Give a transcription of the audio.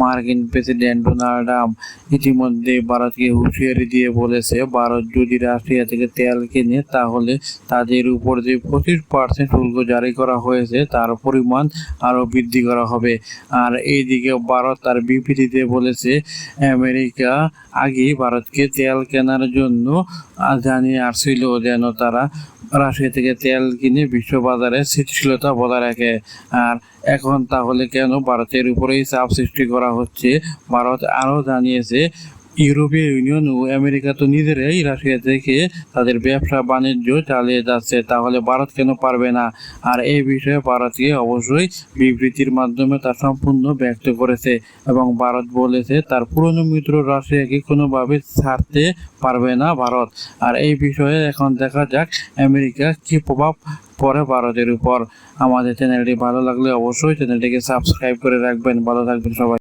মার্কিন president Donald Trump ইতিমধ্যে ভারতকে হুঁশিয়ারি দিয়ে বলেছে, ভারত যদি রাশিয়া থেকে তেল কেনে তাহলে তাদের উপর যে 25% শুল্ক জারি করা হয়েছে তার পরিমাণ আরও বৃদ্ধি করা হবে। আর এইদিকে ভারত তার বিবৃতিতে বলেছে, আমেরিকা আগেই ভারতকে তেল কেনার জন্য জানিয়ে আসছিল যেন তারা রাশিয়া থেকে তেল কিনে বিশ্ববাজারে স্থিতিশীলতা বজায় রাখে। আর এখন তাহলে কেন ভারতের উপরেই চাপ সৃষ্টি করা হচ্ছে? ভারত আরও জানিয়েছে, ইউরোপীয় ইউনিয়ন ও আমেরিকা তো নিজেরাই রাশিয়া থেকে তাদের ব্যবসা বাণিজ্য চালিয়ে যাচ্ছে, তাহলে ভারত কেন পারবে না? আর এই বিষয়ে ভারতকে অবশ্যই বিবৃতির মাধ্যমে তা সম্পূর্ণ ব্যক্ত করেছে এবং ভারত বলেছে তার পুরনো মিত্র রাশিয়াকে কোনোভাবে ছাড়তে পারবে না ভারত। আর এই বিষয়ে এখন দেখা যাক আমেরিকা কি প্রভাব পড়ে ভারতের উপর। আমাদের চ্যানেলটি ভালো লাগলে অবশ্যই চ্যানেলটিকে সাবস্ক্রাইব করে রাখবেন। ভালো থাকবেন সবাই।